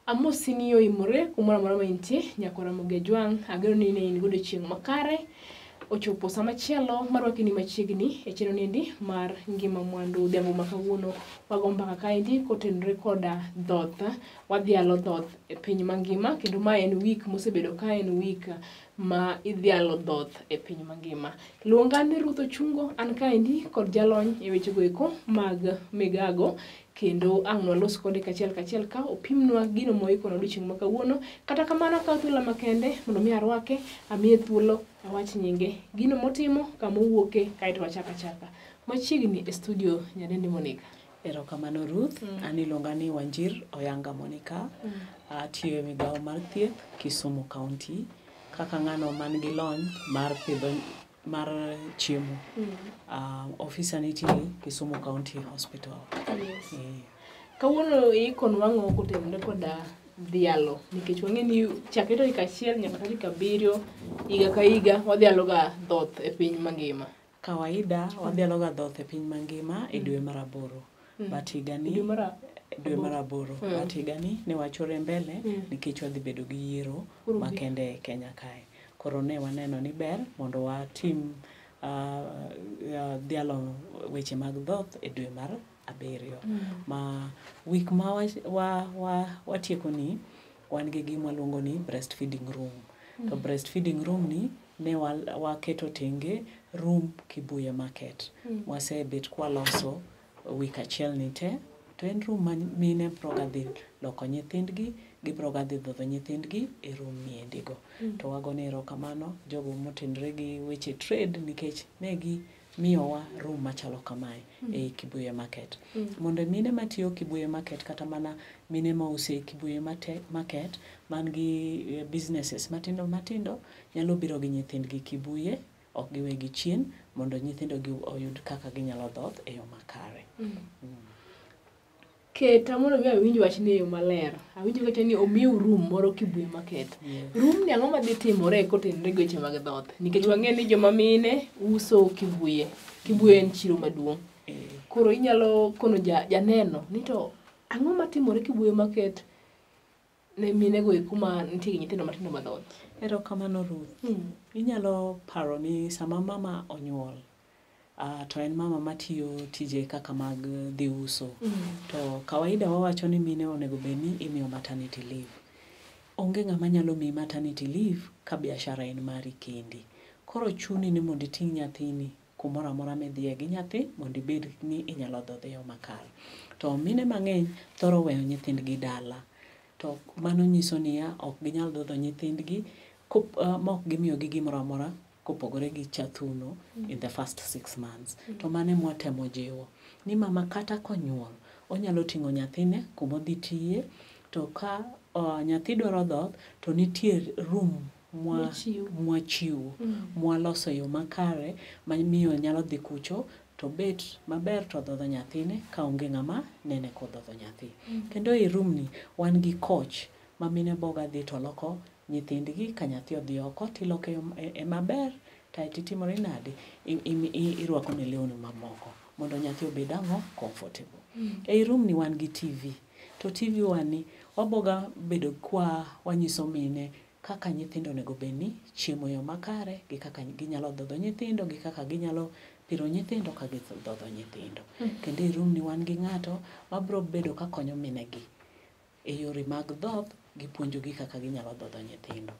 Amosini oimore kumora mora maintie nyakora mogejwang agero ni ne in godo chieng makare ochopo sama chielo marwaki ni machiegni e cheno nindi mar Ngima Mwandu dembo makawuono wagomba kaka endi kotenre koda Dhoot wadhialo Dhoot e piny mangima kendo ma en week mosebedo ka en week ma idhialo Dhoot e piny mangima. Luonga ni Ruth Ochungo an ka endi kod jalony e weche goeko mag migago kendo ang' walos kode kachiel ka opimnwa gino moikono odiochieng' ma kawuono. Kata kamano akawo thuolo makende mondo mi arwake amiye thuolo awach nyinge gino motimo kama owuoke kaeto wachaka machiegni e studio nyadendi Monica. Erokamano Ruth, an iluonga ni Wanjir Oyanga Monica, atiyo e migawo mar thieth Kisumu County kaka ng'ano man gi lony mar pidho mar chiemo. Officer nitie Kisumu County Hospital. Yes. Kawuono ikon wang'o kotenore koda Dhialo nikech wang'eni chakre tarik 1 nyaka tarik 7 higa ka higa wadhialo ga Dhoot e piny mangima. Kawaida wadhialo ga Dhoot e piny mangima e dwe mar 8. But higani dwe mar 8. But higani ne wachore mbele nikech wadhi bedo gi yiero makende e Kenya kae. Koro ne waneno ni ber mondo watim dhialo weche mag Dhoot e dwe mar 7. Ma week ma watieko ni wan gi gima luongo ni breastfeeding room. To breastfeeding room ni ne waketo tenge room Kibuye market. Wasebet kwa loso week achiel ni te to en room ma mine proga dhi loko nyithindgi gibroga dhi dhodho nyithindgi e room ni endigo. To wagone erokamano jogo motenre gi weche trade nikech negi miyowa room machalo kamae e Kibuye market. Mondo mine matiyo Kibuye market kata mana mine ma use Kibuye market man gi businesses matindo nyalo biro gi nyithindgi Kibuye ok giwegi chien mondo nyithindo gi oyud kaka ginyalo dhoth e yo makare. Keta mondo mi awinj wachni e yo maler. Awinjo kacha ni omiu room moro Kibuye market. Room ni ang'o madhi timore kotenre gi weche mag Dhoot? Nikech wang'eyo ni joma mine uso Kibuye. Kibuye en chiro maduong'. Koro inyalo kono janeno ni to ang'o matimore Kibuye market ne mine go kuma nitie nyithindo matindo ma Dhoot? Erokamano Ruth. Inyalo paro ni sama mama onyuol to en mama matiyo tije kaka mag dhi uso. To kawaida wawacho ni mine onego bedni imiyo maternity leave. Onge ng'ama nyalo miyi maternity leave ka biashara en mari kendi. Koro chuni ni mondo iting' nyathini kumoro amora midhiye gi nyathi mondo ibed ni inyalo dhodhe yo makare. To mine mang'eny thoro weyo nyithindgi dala. To mano nyiso niya ok ginyal dhodho nyithindgi ma ok gimiyogi gimoro amora kopogore gi chathuno in the first 6 months. To mane mwatemo jiwo ni mama kata konyuol onyalo ting'o nyathine kumodhi tiye to ka nyathi dwaro dhoth to nitie room mwachiwo mwaloso yo makare ma miyo nyalo dhi kucho to bet maber to dhodho nyathine ka onge ng'ama nene kodhodho nyathi. Kendo e room ni wan gi coach ma mine boga dhi to loko nyithindgi ka nyathi odhi oko tiloko e maber taiti timore nade irwako ne lewni mamoko mondo nyathi obed ang'o comfortable. E room ni wan gi TV. To TV wani waboga bedo kwa wanyiso mine kaka nyithindo onego bedni chiemo yo makare gi kaka ginyalo dhodho nyithindo gi kaka ginyalo piro nyithindo ka gidhodho nyithindo. Kendo e room ni wan gi ng'ato mabro bedo ka konyo minegi e yore mag dhoth gi puonjogi kaka ginyalo dhodho nyithindo.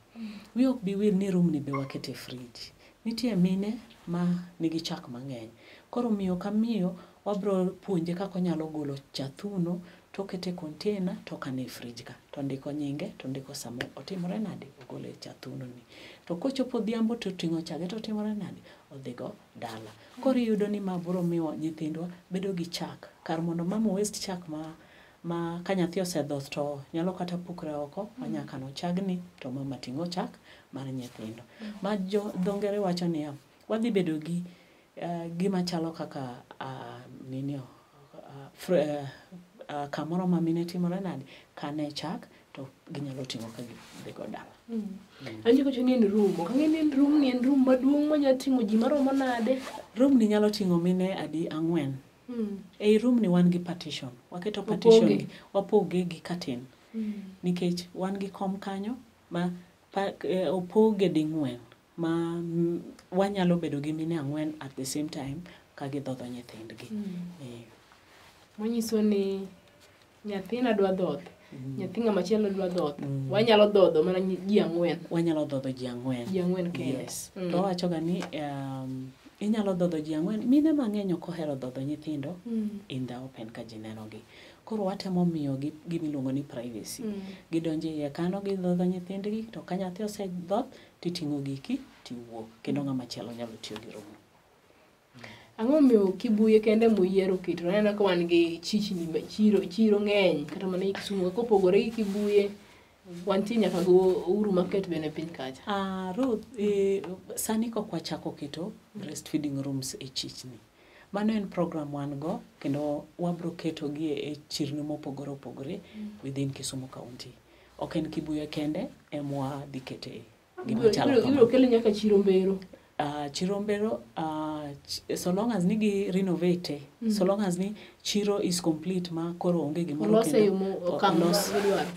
Wi ok bi wil ni room ni be wakete fridge. Nitie mine ma nigi chak mang'eny. Koro miyo ka miyo wabro puonje kaka onyalo golo chathuno to kete container to kane fridge ka. To ndiko nyinge to ndiko samo otimore nade ogole chathuno ni. To kochopo odhiambo to ting'o chage to timore nade odhigo dala. Koro iyudo ni ma bro miyo nyithindwa bedo gi chak. Kar mondo mama waste chak ma ka nyathi osedhoth to nyalo kata pukre oko manyaka no chagni to mama ting'o chak mar nyithindo. Ma dho ngere wacho ni wadhi bedo gi gima chalo kaka kamoro ma mine timore nade kane chak to ginyalo ting'o ka gidhigo dala. Anjo kocho ni en room. Ok ang'e ni en room ni en room maduong' manya ting'o ji maromo nade? Room ni nyalo ting'o mine adi 4. Ei room ni wan gi partition. Waketo partition gi wapoge gi curtain. Nikech wan gi kom kanyo ma opoge ding'wen ma wanyalo bedo gi mine ang'wen at the same time ka gidhodho nyithindgi. Manyiso ni nyathina dwa dhoth, nyathi ng'amachielo dwa dhoth, wanyalo dhodho mana ji ang'wen. Wanyalo dhodho ji ang'wen. Ji ang'wen kende. Yes. To wawachoga ni inyalo dhodho ji ang'wen. Mine mang'eny ok ohero dhodho nyithindo in the open ka ji nenogi. Koro watemo miyogi gimiluongo ni privacy. Gidonjo iye kano gidhodho nyithindgi, to ka nyathi osedhoth titing'o giki tiwuok. Kendo ng'amachielo nyalo tiyo gi romo. Ang'o miyo Kibuye kende muyiero keto? Aneno ka wan gi chichni chiro ng'eny kata mana Kisumu kopogore gi Kibuye wantie nyaka go Uhuru Market bende piny kacha. Ruth, sani kok wachako keto breastfeeding rooms e chichni. Mano en program wan go kendo wabro keto gi e chirni mopogore opogore within Kisumu County. Ok en Kibuye kende emwa dhi kete gima chalo kamano. Ibro kelo nyaka Chirombero. Chirombero, so long as nigi renovate, so long as ni chiro is complete ma koro onge gimoro kendo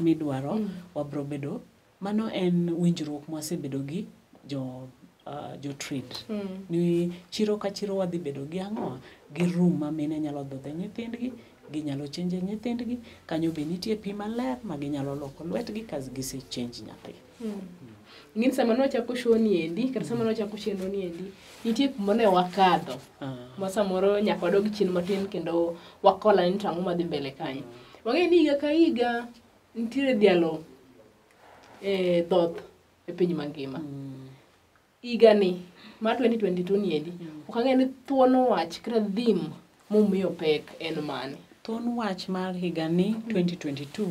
midwaro, wabro bedo. Mano en winjruok mwasebedo gi jo trade. Ni chiro ka chiro wadhi bedo gi ang'o gi room ma mine nyalo dhodhe nyithindgi, ginyalo change nyithindgi, kanyo be nitie pi maler ma ginyalo loko lwetgi ka gise change nyathi. Ngin sama no chako show ni endi kata sama no chako chendo ni endi nitie kuma ne wakadho ma samoro nyaka wadog chien matin kendo wakola ni tango madhi mbele kanyo. Wang'e ni higa ka higa nitiere Dhialo dhoth e piny mangima. Higa ni mar 2022 ni endi ok ang'e ni thuon wach kata dhim momiyo pek en mane. Thuon wach mar higa ni 2022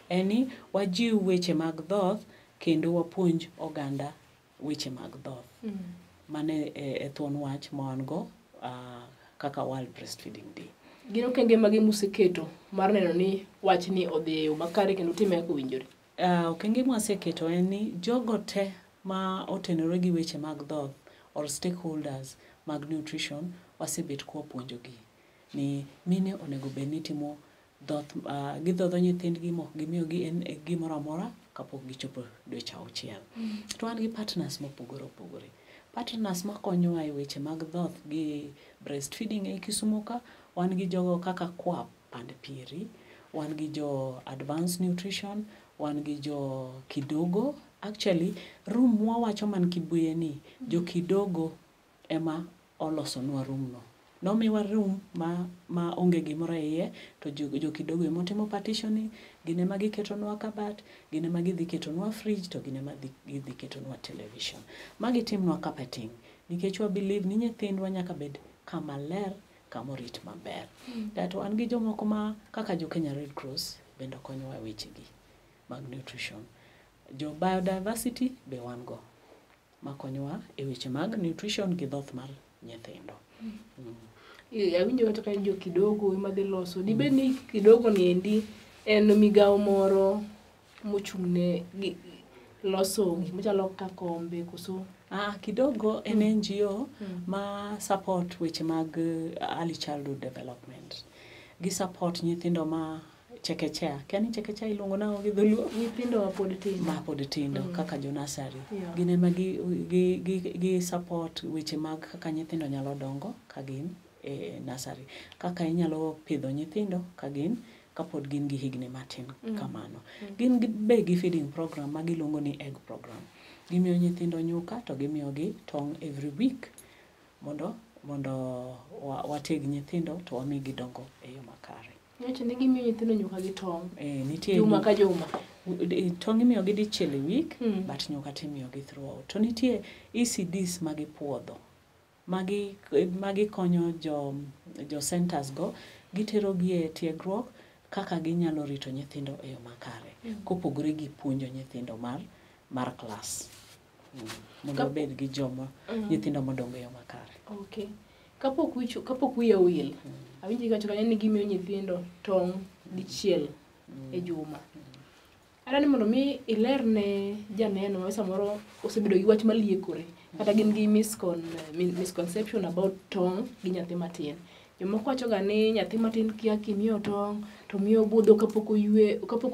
en ni wajiw weche mag dhoth kendo wapuonj oganda weche mag dhoth. Mane e thuon wach ma wan go kaka World Breastfeeding Day. Gin okenge mage museketo mar neno ni wach ni odhi e yo makare kendo time ka owinjore. Okenge mwaseketo en ni jogo te ma otenore gi weche mag dhoth or stakeholders mag nutrition wasebet kwa puonjogi ni mine onego bed ni timo dhoth gidhodho nyithindgi mok gimiyogi en gimoro amora kapok gichopo dweche 6. To wan gi partners mopogore opogore. Partners makonyowa e weche mag dhoth gi breastfeeding e Kisumu ka, wan gi jogo kaka KWAP and Pieri, wan gi jo Advanced Nutrition, wan gi jo Kidogo. Actually, room mwawacho man Kibuye ni jo Kidogo ema olosonwa room no. Nomiwa room ma onge gimoro e iye, to jo Kidogo ema timo partitioning, gine ma giketonwa kabat, gine ma gidhi ketonwa fridge, to gine ma gidhi ketonwa television. Magi timnwa carpeting, nikech wa believe ni nyithindwa nyaka bed kama ler, kama orit maber. Dato an gi jomoko ma kaka jo Kenya Red Cross bende konyowa e wechegi mag nutrition. Jo biodiversity be wan go makonyowa e weche mag nutrition gi dhoth mar nyithindo. Awinjo kata jo Kidogo ema dhi loso. Dibed ni Kidogo ni endi en migawo moro mochung'ne loso gik machalo kaka kombe koso. Kidogo en NGO ma support weche mag early childhood development. Gi support nyithindo ma chekechea. Kiani chekechea iluongo nang'o gi dholuo? Nyithindo ma pod tindo kaka jo nursery. Gine ma gi support weche mag kaka nyithindo nyalo dongo ka gin e nursery. Kaka inyalo pidho nyithindo ka gin kapod gin gi higni matin kamano. Gin be gi feeding program ma giluongo ni egg program. Gimiyo nyithindo nyuka to gimiyo gi tong' every week mondo wateg nyithindo to wami gidongo e yo makare. Nyocha ne gimiyo nyithindo nyuka gi tong'. Nitie Juma ka juma. Tong' imiyo gi dichiel e week, but nyuka timiyo gi throughout. To nitie ECDs magi puodho. Magi konyo jo centers go, gitero gi e tiegruok kaka ginyalo rito nyithindo e yo makare. Kopogore gi puonjo nyithindo mar class. Mondo bed gi joma nyithindo modongo e yo makare. Okay. Kapok wiya wil. Awinji ka chokanya ni gimiyo nyithindo tong' dichiel e juma. Ara ni mondo mi iler ne janeno ma samoro osebedo gi wach maliekore kata gin gi misconception about tong' gi nyathi matin. Jomoko wacho ga ni nyathi matin kia kimiyo tong to miyo budho kapok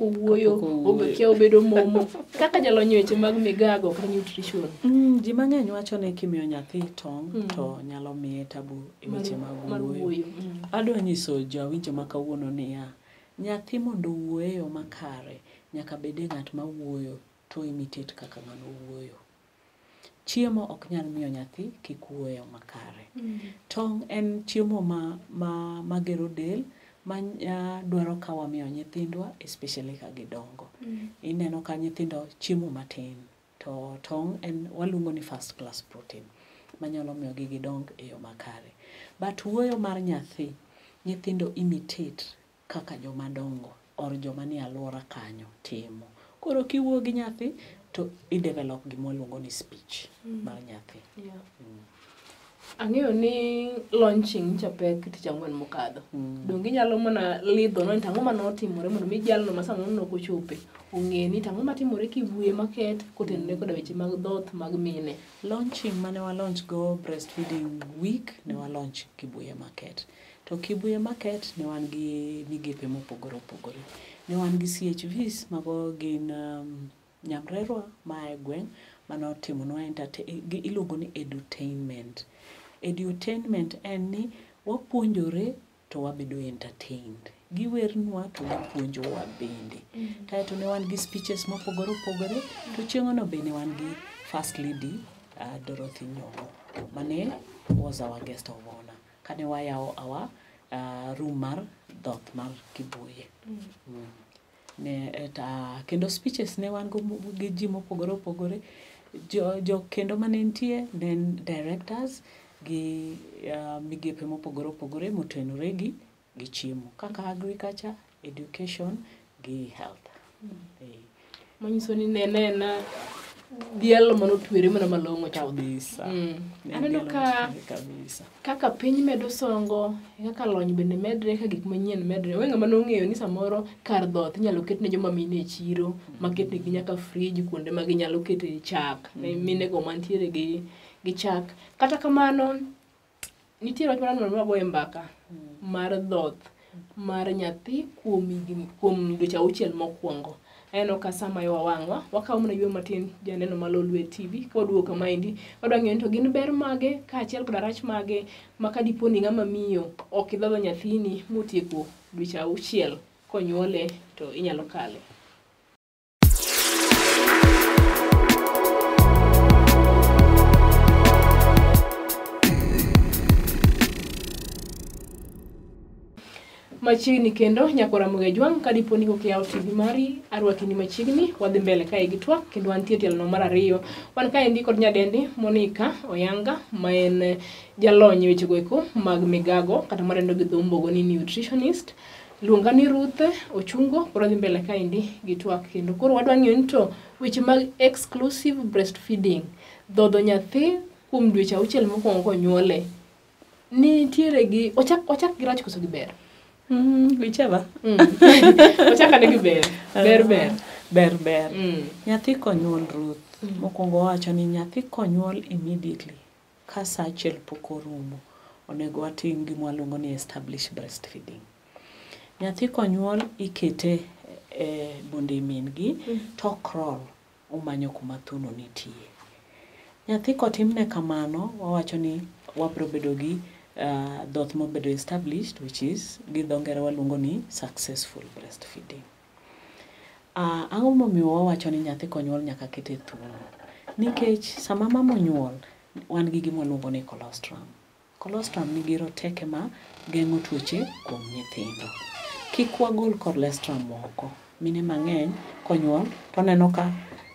owuoyo obekia obedo momo kaka jalony weche mag migago kata nutrition. Ji mang'eny wacho ni kimiyo nyathi tong to nyalo miye tabu e weche mag wuoyo. Adwa nyiso jawinjo ma kawuono niya, nyathi mondo owuoyo makare nyaka bede ng'at ma wuoyo to imitate kaka ng'ano wuoyo. Chiemo ok nyal miyo nyathi kik wuoyo makare. Tong' en chiemo ma gero del ma dwaro ka wamiyo nyithindwa especially ka gidongo. Ineno ka nyithindo chiemo matin to tong' en waluongo ni first class protein manyalo miyo gidong e yo makare. But wuoyo mar nyathi nyithindo imitate kaka joma dongo or joma ni alwora kanyo timo. Koro kiwuoyo gi nyathi to i-develop gima luongo ni speech mar nyathi. Ang'eyo ni launching chapek tich ang'wen mokadho. Donge inyalo mana lidho no tang'o mano otimore mondo mi jalno ma samoro nok ochope ong'e ni tang'o matimore kiwuoye maket kotenore koda weche mag dhoth mag mine. Launching mane wa launch go breastfeeding week ne wa launch kibuye market. To kibuye market ne wan gi migepe mopogore opogore. Ne wan gi CHVs mago gin nyamrerwa mae gweng' mano timonwa iluongo ni edutainment. Edutainment en ni wapuonjore to wabedo entertained. Giwernwa to gipuonjowa bende. Kaeto ne wan gi speeches mopogore opogore to chieng'ono bende wan gi First Lady Dorothy Nyong'o mane was our guest of honor. Kane wayawo our room mar dhoth mar Kibuye. Kendo speeches ne wan gi ji mopogore opogore. Jo kendo mane nitie then directors gi migepe mopogore opogore motenore gi chiemo kaka agriculture, education gi health. Manyiso ni nena Dhialo mano twere mana malong'o kabisa. Aneno kaka piny medo songo, kaka lony bende medre, ka gik manyien medre. Wenga mano ng'eyo ni samoro kar dhoth inyalo ket ne joma mine e chiro, maket ne nyaka fridge kuonde ma ginyalo kete chak, ne mine go mantiere gi chak. Kata kamano nitie wach moro ma goye mbaka mar dhoth mar nyathi kuom dweche 6 mokwongo. Eno ka sama yo wang'wa wakawo mana ywe matin janeno ma Lolwe TV ka waduogo kama indi wadwa ng'eyo to gin ber mage ka achiel kod rach mage ma ka dipo ni ng'ama miyo ok idhodho nyathini motieko dweche 6 konyuole to inyalo kale. Machiegni kendo nyakora Mugejwang kadipo ni kokiyawo TV mari arwakini machiegni wadhi mbele kae gi twak kendo wantie tielo mar 2 wan kae ndi kod nyadendi Monica Oyanga ma en jalony weche goeko mag migago kata marendo gi dhombogo ni nutritionist. Luonga ni Ruth Ochungo koro dhi mbele kae ndi gi twak kendo koro wadwa ng'eyo ni to weche mag exclusive breastfeeding dhodho nyathi kuom dweche 6 mokwongo konyuole nitiere gi ochak gi rach koso gi ber. Whichever. Ochaka ne giber. Ber. Nyathi konyuol Ruth. Mokwongo wacho ni nyathi konyuol immediately. Ka sa achiel pok orumo. Onego watim gima waluongo ni establish breastfeeding. Nyathi konyuol ikete e bunde min gi to crawl umanyo kuma thuno nitie. Nyathi kotimne kamano wawacho ni wabro bedo gi dhoth mobedo established, which is gi dho ngere waluongo ni successful breastfeeding. Ang'o momiyo wawacho ni nyathi konyuol nyaka kete thuno? Nikech sama mama onyuol wan gi gima waluongo ni colostrum. Colostrum nigi roteke ma geng'o tuoche kuom nyithindo. Kik wagol colostrum moko. Mine mang'eny konyuol to neno ka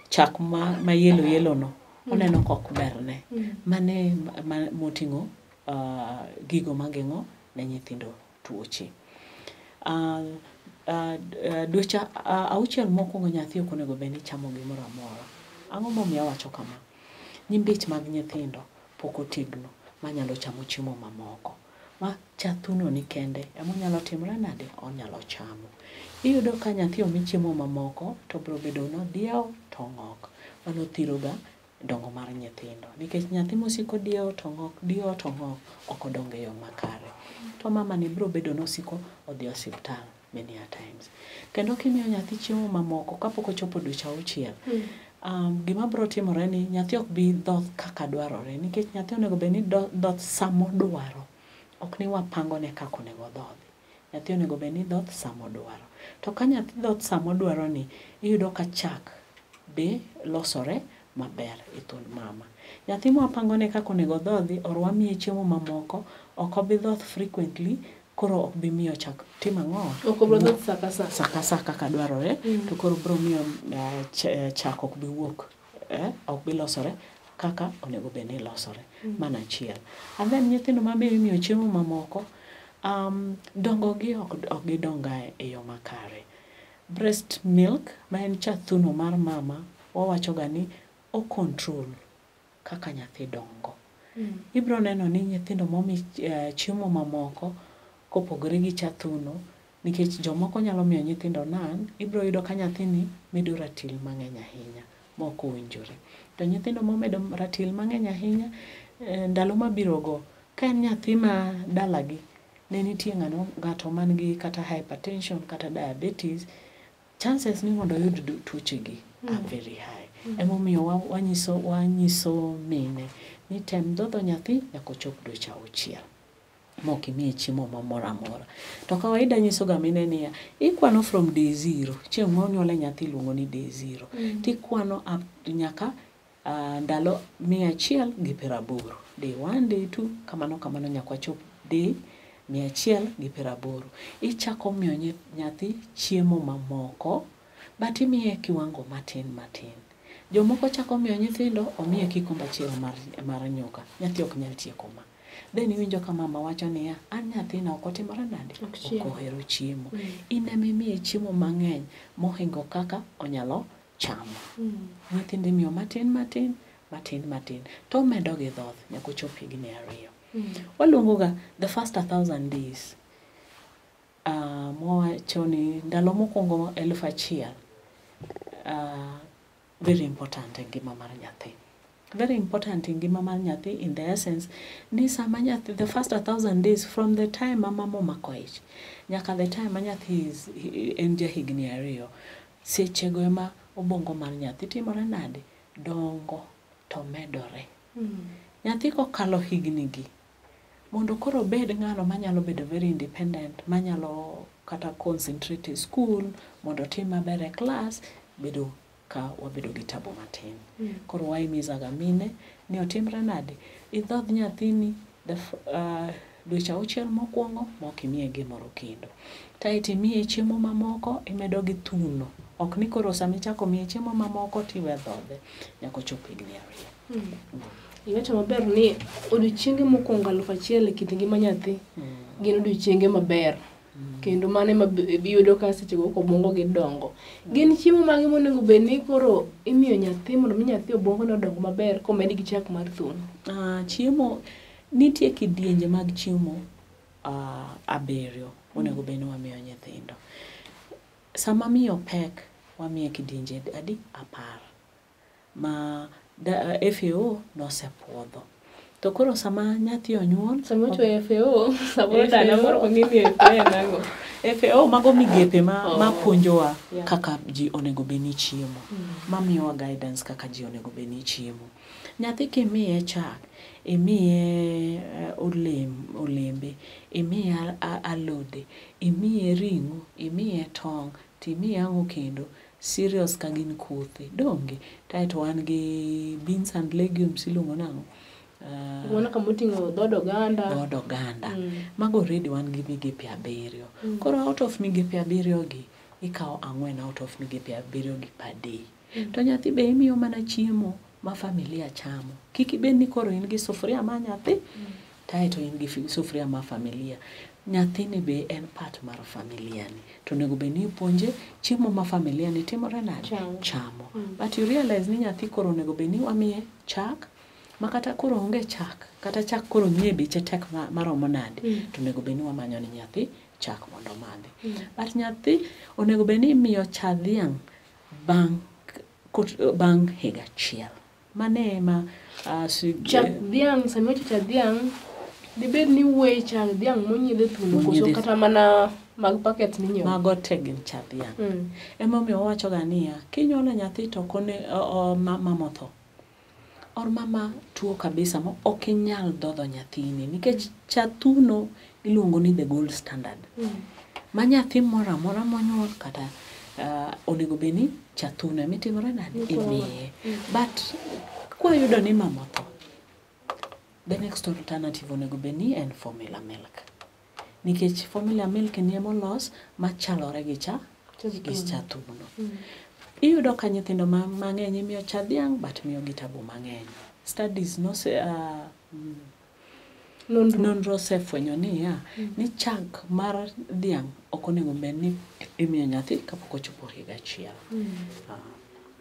chak ma yelo no oneno kok berne. Mane moting'o gigo mageng'o ne nyithindo tuoche. Dweche 6 mokwongo nyathi ok onego bed ni chamo gimoro amora. Ang'o momiyo awacho kama? Nyimbich mag nyithindo pok otegno manyalo chamo chiemo mamoko. Ma chathuno ni kende emonyalo timore nade onyalo chamo. Iyudo ka nyathi omi chiemo mamoko to bro bedo no dieo to ng'ok. Mano thiroga dongo mar nyithindo nikech nyathi mosiko diyo to ng'ok ok odongo e yo makare. To mama ni biro bedo nosiko odhi osiptal many a times. Kendo kimiyo nyathi chiemo mamoko kapok ochopo dweche 6, gima biro timore ni nyathi ok bi dhoth kaka dwarore nikech nyathi onego bed ni dhoth samo dwaro. Ok ni wapangone kaka onego dhodhi. Nyathi onego bed ni dhoth samo dwaro. To ka nyathi dhoth samo dwaro ni iyudo ka chak be losore maber e thund mama. Nyathi mwapangone kaka onego dhodhi or wamiye chiemo mamoko ok obi dhoth frequently koro ok bi miyo chak tim ang'o ok biro dhoth saka kaka dwarore to koro biro miyo chak ok bi wuok ok bi losore kaka onego bed ni losore mana achiel. And then nyithindo ma be imiyo chiemo mamoko dongo gi ok gidonga e yo makare. Breast milk ma en cha thuno mar mama wawacho ga ni o control kaka nyathi dongo. Ibro neno ni nyithindo momi chiemo mamoko kopogore gi cha thuno nikech jomoko nyalo miyo nyithindo nan, ibro yudo ka nyathini medo ratil mang'eny ahinya moko winjore. To nyithindo momedo ratil mang'eny ahinya ndalo mabiro go ka en nyathi ma dalagi ne nitie ng'ato man gi kata hypertension kata diabetes, chances ni mondo oyud tuochegi are very high. Emomiyo wanyiso mine ni tem dhodho nyathi nyaka ochop dweche 6 mok imiye chiemo mamoro amora. To kawaida nyisoga mine niya ikwano from day 0 chieng' monyuole nyathi iluongo ni day 0 tikwano nyaka ndalo 180 day 1 day 2 kamano nyaka wachop day 180. Ichako miyo nyathi chiemo mamoko but imiye kiwango matin. Jomoko chako miyo nyithindo omiye kikombe achiel mar nyuka. Nyathi ok nyal tieko ma. Then iwinjo ka mama wacho niya an nyathina ok otimore nade ok ohero chiemo. Inemiye chiemo mang'eny mohingo kaka onyalo chamo. Nyithindo imiyo matin to medo gi dhoth nyaka ochop higni 2. Waluongo ga the first 1000 days. Mwawacho ni ndalo mokwongo 1000 very important e ngima mar nyathi. Very important in ngima mar nyathi in the essence ni sama nyathi the first 1000 days from the time mama omako ich nyaka the time ma nyathi is en higni 2 sechego ema obongo mar nyathi timore nade dongo to medore. Nyathi kokalo higni gi mondo koro bed ng'ano manyalo bedo very independent, manyalo kata concentrate e school, mondo tim maber e class, bedo ka wabedo gi tabu matin. Koro waimizaga mine ni otimre nade idhodh nyathini dweche 6 mokwongo mok imiye gimoro kendo. Taiti imiye chiemo mamoko imedo gi thuno. Ok ni koro sami chako miye chiemo mamoko tiwe dhodhe nyaka ochop higni 2. Iwacho maber ni odiochienge mokwongo 1000 e kit ngima nyathi gin odiochienge maber. Kendo mane mabiyudo ka sechego obongo gi dongo. Gin chiemo mage monego bed ni koro imiyo nyathi mondo mi nyathi obongo no dongo maber komed gi chak mar thuno. Chiemo nitie kidienje mag chiemo 7 monego bed ni wamiyo nyithindo. Sama miyo pek wamiye kidienje 10 ma FAO nosepuodho. To koro sama nyathi onyuol sama to FAO saboro dana moro ng'ini nango FAO mago migepe ma puonjowa kaka ji onego bed ni chiemo, mamiyowa guidance kaka ji onego bed ni chiemo. Nyathi kimiye chak, imiye olembe, imiye alode, imiye ring'o, imiye tong', timiye ang'o kendo cereals ka gin kothe donge. Taito wan gi beans and legumes iluongo nang'o wana kamoting'o dhod oganda. Mago already wan gi migepe 7. Koro out of migepe 7 gi ikawo 4 out of migepe 7 gi per day. To nyathi be imiyo mana chiemo ma familia chamo. Kik ibed ni koro in gi sufuria ma nyathi taito in gi sufuria ma familia. Nyathini be en part mar familia ni. To nego bed ni puonje chiemo ma familia ni timore nade chamo. But you realize ni nyathi koro nego bed ni wamiye chak makata koro onge chak kata chak koro nie beche tek maromo nade to nego bed ni wamanyo ni nyathi chak mondo madhi. But nyathi onego bed ni imiyo cha dhiang' bang' higa 1. mane ma chak dhiang' sama chak dhiang' dibed ni wuoyi chak dhiang' monyiedhe thuno koso kata mana mag packet minyiewo mago tegin chak dhiang'. Emomiyo wawacho ga niya kinyuolo nyathi to kone mama otho or mama tuo kabisa ma ok inyal dhodho nyathini nikech chathuno iluongo ni the gold standard. Ma nyathi moro amora monyuol kata onego beni chathuno emitimore nade imiye. But kwayudo ni mama otho, the next alternative onego beni en formula milk. Nikech formula milk ni emolos machalore gi chathuno. Iyudo ka nyithindo mang'eny imiyo cha dhiang' but miyo gi tabu mang'eny. Studies nonro osefwenyo ni chak mar dhiang' ok onego bed ni imiyo nyathi kapok ochopo higa achiel.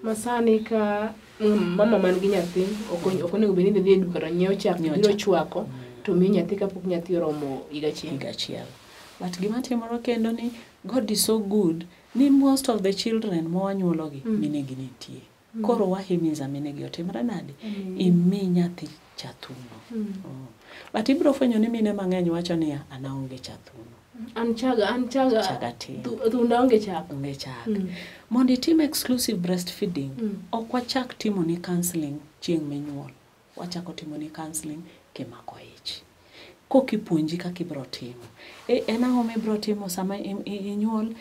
Masani ka mama man gi nyathi ok onego bed ni dhi e duka to nyiewo chak biro chwako to miyo nyathi kapok nyathi oromo higa achiel. But gima timore kendo ni God is so good ni most of the children mwanyuologi minegi nitie. Koro wahimiza minegi otimre nade imi nyathi chathuno. But ibiro fwenyo ni mine mang'eny wacho niya an aonge chathuno. An chaga thunda onge chak. Mondo itim exclusive breastfeeding ok wachak timo ni counseling chieng' minyuol. Wachako timo ni counseling kimako ich. Kokipuonji kaka ibiro timo. En ang'o mibiro timo sama inyuol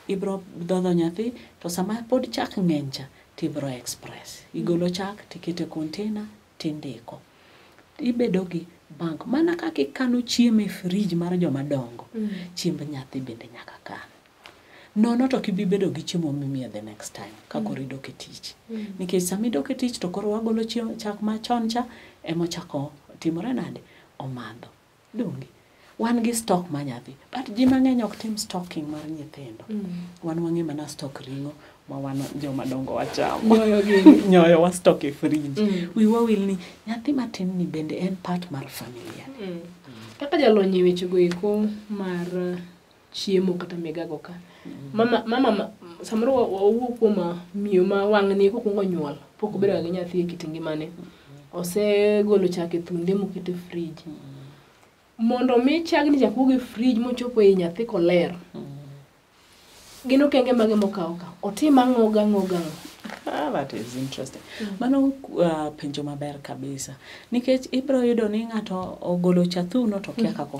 ibiro dhodho nyathi to sama pod chak ng'eny cha tibiro express. Igolo chak tikete container tindiko. Ibedo gi bank mana kaka ikano chiemo e fridge mar joma dongo. Chiemb nyathi bende nyaka kan. Nono to kibi bedo gi chiemo mimiyo the next time kako idok e tich. Nikech sama idok e tich to koro wagolo chak machon cha emochako timore nade omadho. Donge wan gi stock ma nyathi but ji mang'eny ok tim stocking mar nyithindo. Wan wang'e mana stock ringo ma wan joma dongo wachamo. Nyoyo wa stock e fridge. Wiwa wil ni nyathi matin ni bende en part mar familia. Kaka jalony weche go eko mar chiemo kata megago ka. Mama samoro wawuok kuom miyo ma wang'ni kokwongo nyuol pok obedo gi nyathi e kit ngimane. Osegolo chak e thunde moketo e fridge. Mondo mi chagni chak e fridge mochopo e nyathi koler. Gino kenge mage mokawo ka. Otim ang'o gang'o. That is interesting. Mano penjo maber kabisa. Nikech ibiro yudo ni ng'ato ogolo chathuno to kia kako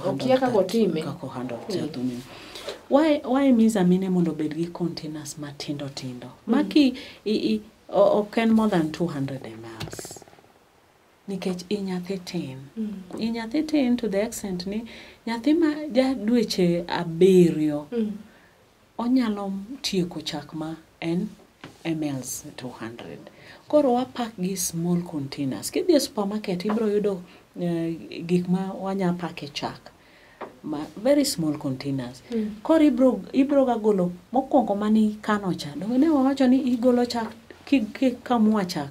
handle chathuno. Why miza mine mondo bed gi containers matindo tindo. Maki ok more than 200 ml. Nikech nyathi tin. Nyathi tin to the extent ni nyathi ma ja dweche 7 onyalo tieko chak ma en mls 200. Koro wapak gi small containers. Kidhi e supermarket ibiro yudo gik ma wanya pake chak. Very small containers. Koro ibiro ga golo mokwongo mani kano cha. Ne wawacho ni igolo chak kamua chak.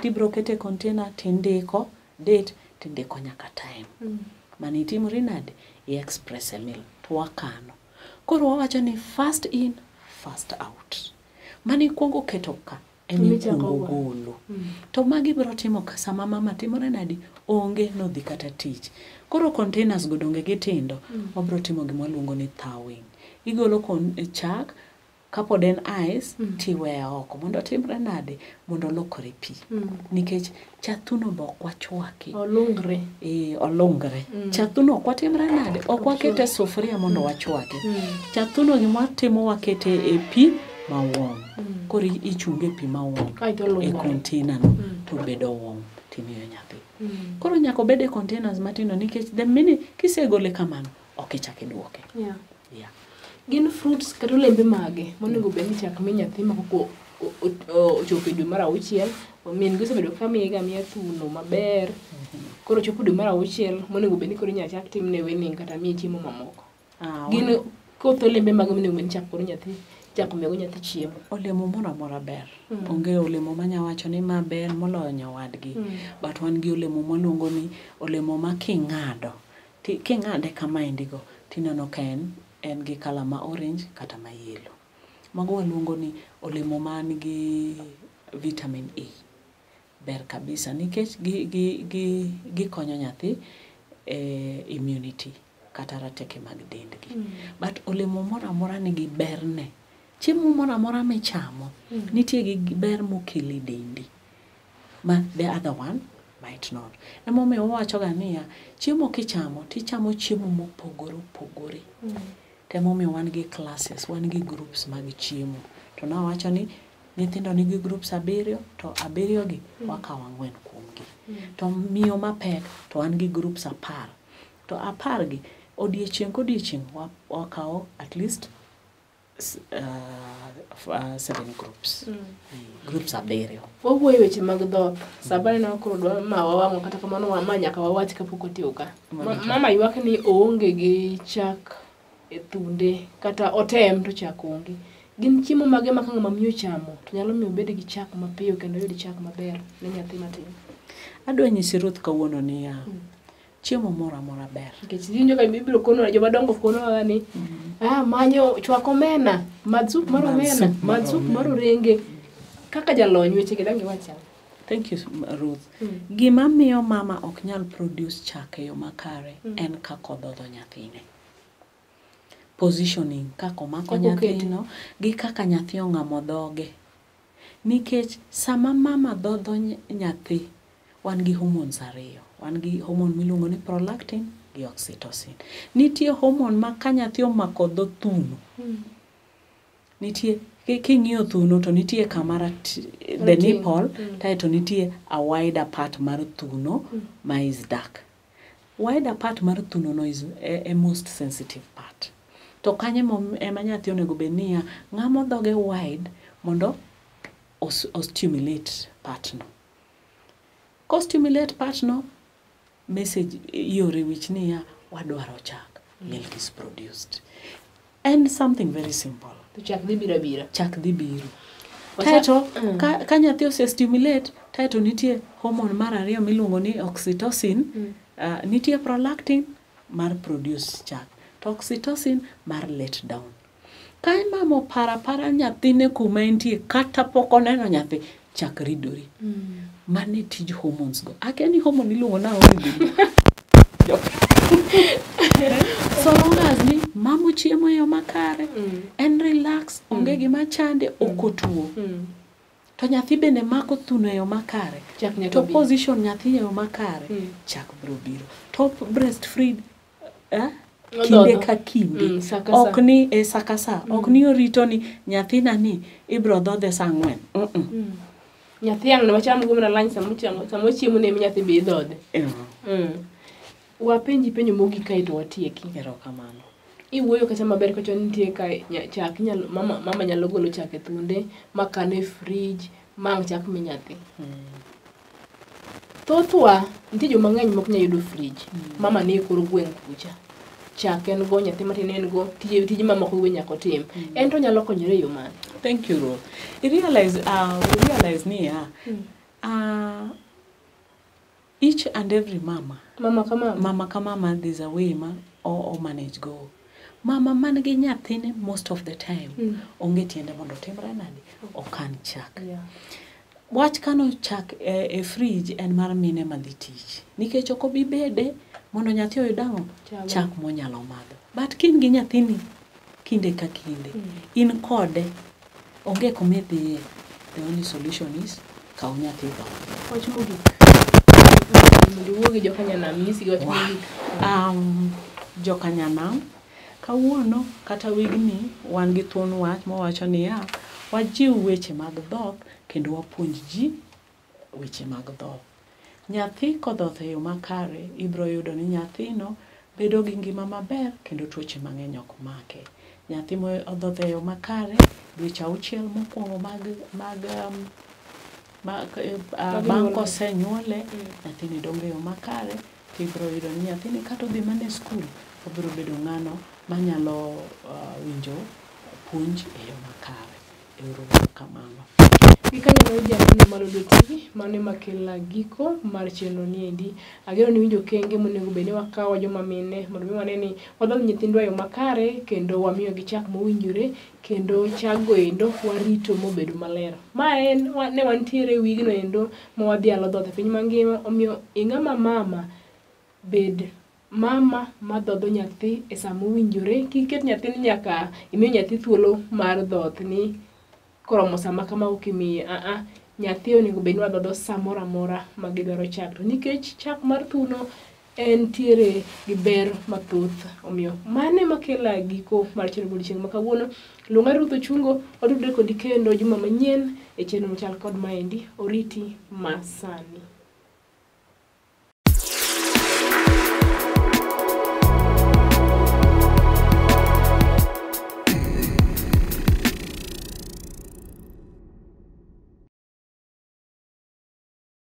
Tibiro kete container tindiko date tindiko nyaka time. Mani timori nade express email to wakano. Koro wawacho ni fast in fast out. Mani kuongo keto ka emi kuongo golo. To magi biro timo ka sama mama timore nade onge no dhi kata tich. Koro containers go donge gitindo wabiro timo gima luongo ni thawing. Igolo chak kapod en ice tiweya oko mondo timre nade mondo lokore pi. Nikech chathuno be ok wachwaki. Olungre. Chathuno ok watimre nade ok wakete sufuria mondo wachwaki. Chathuno gima timo wakete e pi mawom. Koro ichunge pi mawom e container no to bedo wom timiyo nyathi. Koro nyaka bede containers matino nikech the minute kisegole kamano ok ichake duoke. Gin fruits kata olembe mage monego bed ni chak mi nyathi ma koko ochopo dwe mar 6 min gisebedo ka miga miya thuno maber. Koro chopo dwe mar 6 monego bed ni koro nya chak tim ne weaning kata mi chiemo mamoko. Gin koth olembe mage monego bed ni chak koro nyathi chak miyo nyathi chiemo. Olemo moro amora ber. Onge olemo manya wacho ni maber moloyo nyawadgi. But wan gi olemo moluongo ni olemo ma king'ado. King'ade kama indigo tineno ka en gi kala ma orange kata ma yellow. Mago waluongo ni olemo man gi vitamin E. ber kabisa nikech gikonyo nyathi immunity kata rateke mag dendgi. But olemo moro amora nigi berne. Chiemo moro amora michamo nitie gi ber mokelo dendi. Ma the other one might not. Emomiyo wawachoga niya, chiemo kichamo tichamo chiemo mopogore opogore. Emomiyo wan gi classes, wan gi groups mag chiemo. To nawacho ni nyithindo nigi groups 7 to 7 gi wakawo 4 kuomgi. To miyo mapek to wan gi groups 10. To 10 gi odiechieng' kodiechieng' wakawo at least 7 groups. Groups 7. Wawuoyo weche mag dhok. Sabani na koro dwa ma wawango kata kamano wa nyaka wawach kapok otiuka. Mama ywak ni oonge gi chak e thunde kata otem to chak onge. Gin chiemo mage ma kanga mamiyo chamo to nyalo miyo bed gi chak mapiyo kendo yud chak maber ne nyathi matin. Adwa nyisi Ruth kawuono niya, chiemo moro amora ber. Nikech jinjo ka bibiro kono joma dongo kono ni manyo chwako omena, madsup mar omena, madsup mar orenge. Kaka jalony weche gidangi wacha. Thank you Ruth. Gima miyo mama ok nyal produce chak e yo makare en kaka odhodho nyathine. Positioning kako omako nyathino gi kaka nyathi ong'amo dhoge. Nikech sama mama dhodho nyathi wan gi hormones 2. Wan gi hormone miluongo ni prolactin gi oxytocin. Nitie hormone ma ka nyathi omako dho thuno. Nitie king'iyo thuno to nitie kamara the nipple to nitie a wider part mar thuno ma is dark. Wider part mar thuno no is a most sensitive part. To kanye ema nyathi onego benia ng'amo dhoge wide mondo stimulate part no. Ko stimulate part no message yore which niya wadwaro chak. Milk is produced. And something very simple. To chak dhi bira. Chak dhi biro. Taito ka nyathi ose stimulate taito nitie hormone mar 2 miluongo ni oxytocin, nitie prolactin mar produce chak. Oxytocin mar let down. Ka mama para nyathine kuma entie kata pok oneno nyathi chak ridori. Mane tij hormones go. Akeni hormone iluongo na ridori. So long as ni mama chiemo yo makare and relax onge gima chande okotuo. To nyathi bende mako thuno yo makare. To position nyathi yo makare chak bro biro. Top breastfeed kinde ka kinde ok ni sakasa ok ni orito ni nyathina ni ibro dhodhe saa 4. Nyathi ang' ne cham go na lunch samo chiemo ne nyathi be dhodhe. Wapenji penjo mogi kae to watieki. Erokamano. Iwuoyo kata maber kacho nitie ka chak nyalo mama nyalo golo chak e thunde makane fridge mang chak mi nyathi. Thothwa nitie joma ng'eny mok nya yudo fridge. Mama ne koro gweng' kucha. Chak en go nyathi matin en go tije mama ko nyako tim. En to nyalo konyore yo man. Thank you Ro. We realize niya each and every mama ka mama there's a way or manage go. Mama man gi nyathine most of the time onge tiende mondo timre nadi okan chak. Wach kano chak e fridge en mar mine madhi tich. Nikech ok obi bede mondo nyathi oyudango chak monyalo madho. But kin gi nyathini kinde ka kinde in kode onge komedhi. The only solution is kaw nyathi dho. Wach mogik. Ndiwogi jokanyanam nyisi wach mogik. Jokanyanam kawuono kata wigni wan gi thuon wach mowacho niya wajiw weche mag dhok kendo wapuonj ji weche mag dhok. Nyathi kodhodho e yo makare ibro yudo ni nyathino bedo gi ngima maber kendo tuoche mang'eny ok make. Nyathi mo odhodho e yo makare dweche 6 mokwongo bang' kosenyuole nyathini dongo e yo makare ibro yudo ni nyathini kata odhi mana e skul obiro bedo ng'ano manyalo winjo puonj e yo makare. Kamano. Ikanyo jamani mar Lolwe TV mane makela giko mar chenro niendi. Agero ni winjo kenge monego bed ni wakawo joma mine mondo mi wane ni wadhodh nyithindwa yo makare kendo wamiyo gi chak mowinjore kendo chaggo endo warito mobedo maler. Ma en ne wantiere wigno endo ma wadhialo dhoth e piny mangima, omiyo ing'ama mama bed mama madhodho nyathi e saa mowinjore. Kiket nyathini nyaka imiyo nyathi thuolo mar dhoth ni koromo sama kama ok imiye. Nyathi onego bed ni wadhodho samoro amora ma gidwaro chak, to nikech chak mar thuno entiere gi ber mathoth. Omiyo mane makela giko mar chenro chieng' ma kawuono. Luonga Ruth Ochungo, wadudre kodi kendo juma manyien e chenro machal kod maendi. Oriti masani.